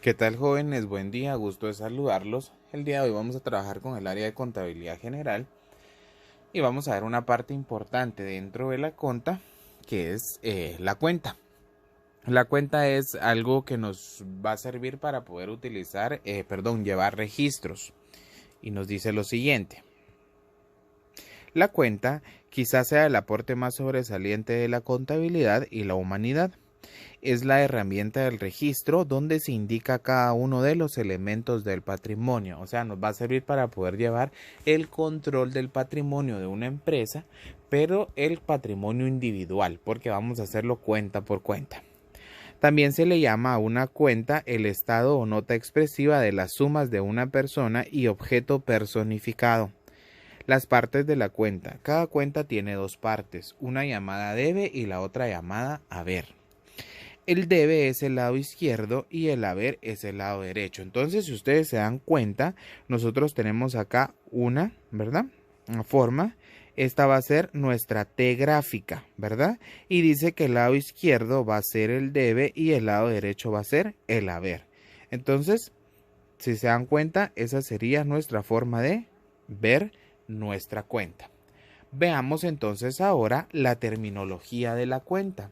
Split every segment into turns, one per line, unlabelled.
¿Qué tal, jóvenes? Buen día, gusto de saludarlos. El día de hoy vamos a trabajar con el área de contabilidad general y vamos a ver una parte importante dentro de la conta, que es la cuenta. La cuenta es algo que nos va a servir para poder llevar registros. Y nos dice lo siguiente. La cuenta quizás sea el aporte más sobresaliente de la contabilidad y la humanidad. Es la herramienta del registro donde se indica cada uno de los elementos del patrimonio. O sea, nos va a servir para poder llevar el control del patrimonio de una empresa, pero el patrimonio individual, porque vamos a hacerlo cuenta por cuenta. También se le llama a una cuenta el estado o nota expresiva de las sumas de una persona y objeto personificado. Las partes de la cuenta. Cada cuenta tiene dos partes, una llamada debe y la otra llamada haber. El debe es el lado izquierdo y el haber es el lado derecho. Entonces, si ustedes se dan cuenta, nosotros tenemos acá una, ¿verdad? Una forma. Esta va a ser nuestra T gráfica, ¿verdad? Y dice que el lado izquierdo va a ser el debe y el lado derecho va a ser el haber. Entonces, si se dan cuenta, esa sería nuestra forma de ver nuestra cuenta. Veamos entonces ahora la terminología de la cuenta.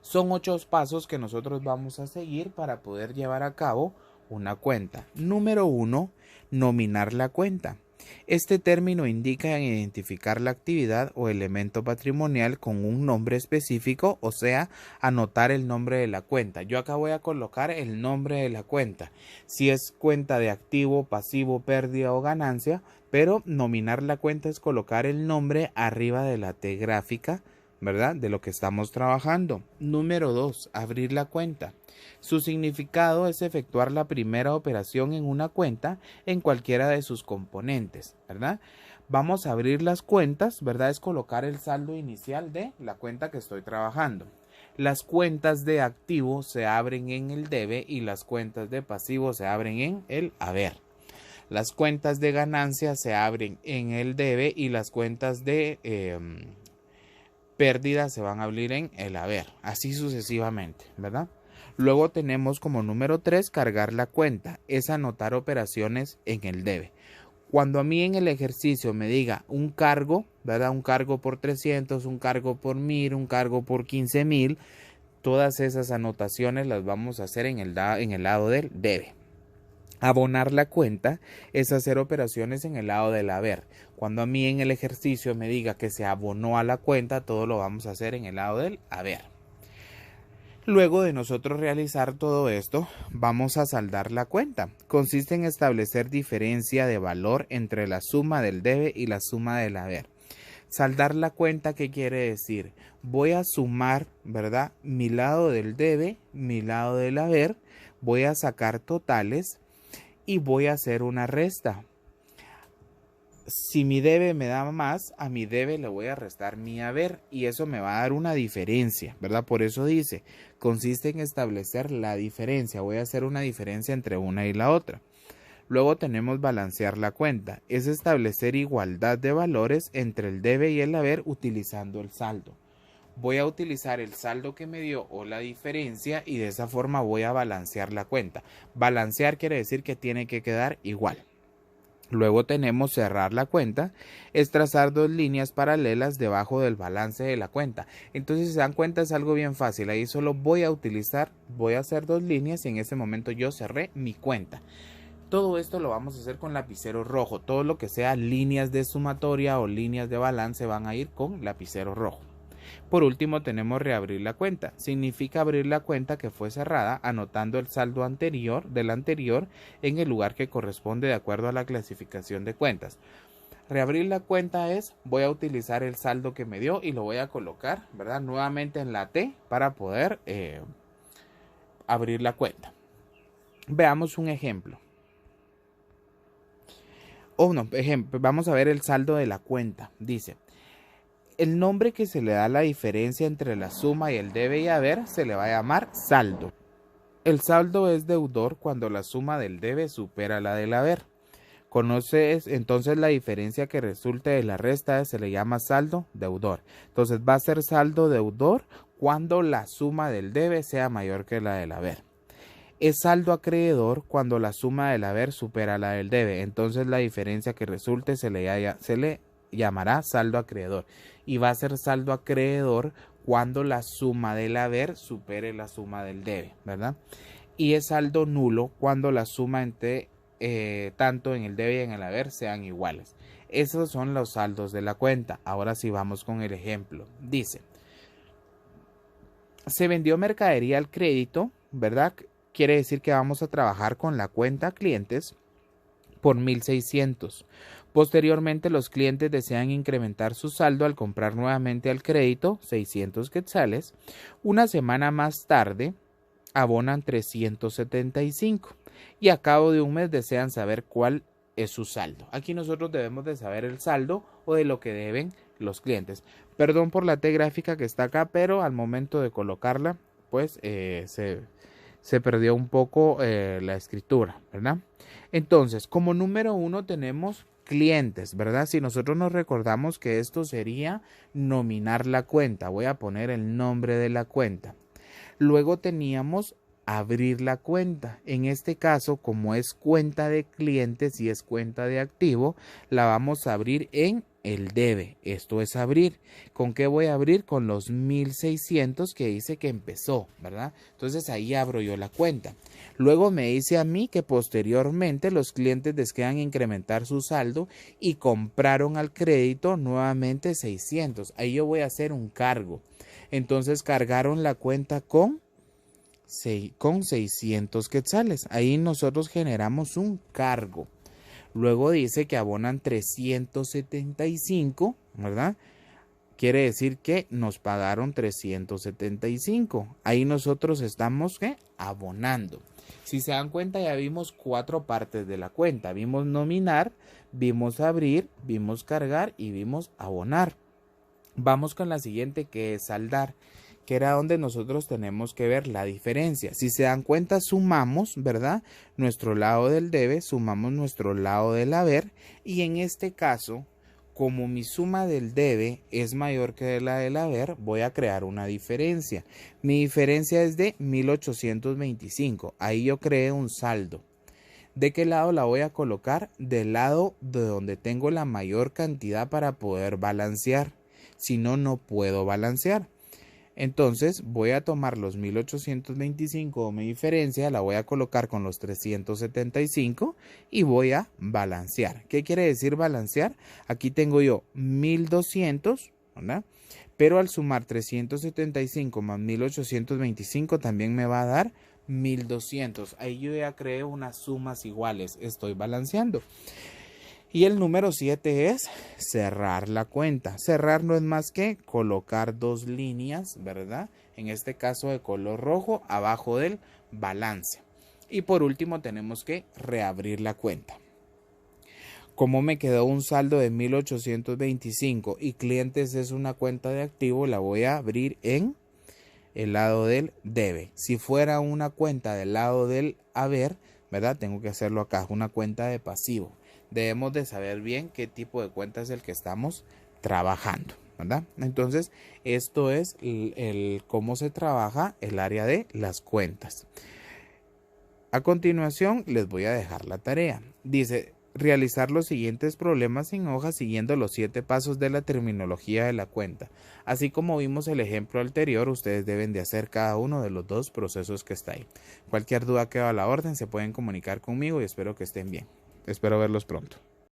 Son 8 pasos que nosotros vamos a seguir para poder llevar a cabo una cuenta. Número 1, nominar la cuenta. Este término indica identificar la actividad o elemento patrimonial con un nombre específico, o sea, anotar el nombre de la cuenta. Yo acá voy a colocar el nombre de la cuenta. Si es cuenta de activo, pasivo, pérdida o ganancia, pero nominar la cuenta es colocar el nombre arriba de la T gráfica, ¿verdad? De lo que estamos trabajando. Número 2, abrir la cuenta. Su significado es efectuar la primera operación en una cuenta en cualquiera de sus componentes, ¿verdad? Vamos a abrir las cuentas, ¿verdad? Es colocar el saldo inicial de la cuenta que estoy trabajando. Las cuentas de activo se abren en el debe y las cuentas de pasivo se abren en el haber. Las cuentas de ganancia se abren en el debe y las cuentas de pérdidas se van a abrir en el haber, así sucesivamente, ¿verdad? Luego tenemos como número 3 cargar la cuenta, es anotar operaciones en el debe. Cuando a mí en el ejercicio me diga un cargo, ¿verdad? Un cargo por 300, un cargo por 1000, un cargo por 15,000, todas esas anotaciones las vamos a hacer en el lado del debe. Abonar la cuenta es hacer operaciones en el lado del haber. Cuando a mí en el ejercicio me diga que se abonó a la cuenta, todo lo vamos a hacer en el lado del haber. Luego de nosotros realizar todo esto, vamos a saldar la cuenta. Consiste en establecer diferencia de valor entre la suma del debe y la suma del haber. Saldar la cuenta, ¿qué quiere decir? Voy a sumar, ¿verdad? Mi lado del debe, mi lado del haber, voy a sacar totales y voy a hacer una resta. Si mi debe me da más, a mi debe le voy a restar mi haber y eso me va a dar una diferencia, ¿verdad? Por eso dice, consiste en establecer la diferencia. Voy a hacer una diferencia entre una y la otra. Luego tenemos balancear la cuenta. Es establecer igualdad de valores entre el debe y el haber utilizando el saldo. Voy a utilizar el saldo que me dio o la diferencia y de esa forma voy a balancear la cuenta. Balancear quiere decir que tiene que quedar igual. Luego tenemos cerrar la cuenta, es trazar dos líneas paralelas debajo del balance de la cuenta. Entonces, si se dan cuenta, es algo bien fácil. Ahí solo voy a hacer dos líneas y en ese momento yo cerré mi cuenta. Todo esto lo vamos a hacer con lapicero rojo. Todo lo que sea líneas de sumatoria o líneas de balance van a ir con lapicero rojo. Por último, tenemos reabrir la cuenta. Significa abrir la cuenta que fue cerrada anotando el saldo del anterior en el lugar que corresponde de acuerdo a la clasificación de cuentas. Reabrir la cuenta es, voy a utilizar el saldo que me dio y lo voy a colocar, ¿verdad? Nuevamente en la T para poder abrir la cuenta. Veamos un ejemplo. Vamos a ver el saldo de la cuenta. Dice, el nombre que se le da a la diferencia entre la suma y el debe y haber se le va a llamar saldo. El saldo es deudor cuando la suma del debe supera la del haber. Conoces entonces la diferencia que resulte de la resta, se le llama saldo deudor. Entonces va a ser saldo deudor cuando la suma del debe sea mayor que la del haber. Es saldo acreedor cuando la suma del haber supera la del debe. Entonces la diferencia que resulte se le llamará saldo acreedor. Y va a ser saldo acreedor cuando la suma del haber supere la suma del debe, ¿verdad? Y es saldo nulo cuando la suma entre tanto en el debe y en el haber sean iguales. Esos son los saldos de la cuenta. Ahora sí vamos con el ejemplo. Dice, se vendió mercadería al crédito, ¿verdad? Quiere decir que vamos a trabajar con la cuenta clientes por 1.600. Posteriormente, los clientes desean incrementar su saldo al comprar nuevamente al crédito 600 quetzales. Una semana más tarde, abonan 375 y a cabo de un mes desean saber cuál es su saldo. Aquí nosotros debemos de saber el saldo o de lo que deben los clientes. Perdón por la T gráfica que está acá, pero al momento de colocarla, pues se perdió un poco la escritura, ¿verdad? Entonces, como número 1 tenemos clientes, ¿verdad? Si nosotros nos recordamos que esto sería nominar la cuenta, voy a poner el nombre de la cuenta. Luego teníamos abrir la cuenta. En este caso, como es cuenta de clientes y es cuenta de activo, la vamos a abrir en el debe. Esto es abrir. ¿Con qué voy a abrir? Con los 1.600 que dice que empezó, ¿verdad? Entonces ahí abro yo la cuenta. Luego me dice a mí que posteriormente los clientes desean incrementar su saldo y compraron al crédito nuevamente 600. Ahí yo voy a hacer un cargo. Entonces cargaron la cuenta con 600 quetzales. Ahí nosotros generamos un cargo. Luego dice que abonan 375, ¿verdad? Quiere decir que nos pagaron 375. Ahí nosotros estamos ¿qué? Abonando. Si se dan cuenta, ya vimos 4 partes de la cuenta. Vimos nominar, vimos abrir, vimos cargar y vimos abonar. Vamos con la siguiente, que es saldar, que era donde nosotros tenemos que ver la diferencia. Si se dan cuenta, sumamos, ¿verdad? Nuestro lado del debe, sumamos nuestro lado del haber, y en este caso, como mi suma del debe es mayor que la del haber, voy a crear una diferencia. Mi diferencia es de 1.825. Ahí yo creé un saldo. ¿De qué lado la voy a colocar? Del lado de donde tengo la mayor cantidad para poder balancear. Si no, no puedo balancear. Entonces voy a tomar los 1.825 o mi diferencia, la voy a colocar con los 375 y voy a balancear. ¿Qué quiere decir balancear? Aquí tengo yo 1.200, ¿verdad? Pero al sumar 375 más 1.825 también me va a dar 1.200. Ahí yo ya creé unas sumas iguales, estoy balanceando. Y el número 7 es cerrar la cuenta. Cerrar no es más que colocar 2 líneas, ¿verdad? En este caso de color rojo, abajo del balance. Y por último tenemos que reabrir la cuenta. Como me quedó un saldo de 1.825 y clientes es una cuenta de activo, la voy a abrir en el lado del debe. Si fuera una cuenta del lado del haber, ¿verdad? Tengo que hacerlo acá, una cuenta de pasivo. Debemos de saber bien qué tipo de cuenta es el que estamos trabajando, ¿verdad? Entonces, esto es el cómo se trabaja el área de las cuentas. A continuación, les voy a dejar la tarea. Dice, realizar los siguientes problemas en hoja siguiendo los 7 pasos de la terminología de la cuenta. Así como vimos el ejemplo anterior, ustedes deben de hacer cada uno de los 2 procesos que está ahí. Cualquier duda que va a la orden, se pueden comunicar conmigo y espero que estén bien. Espero verlos pronto.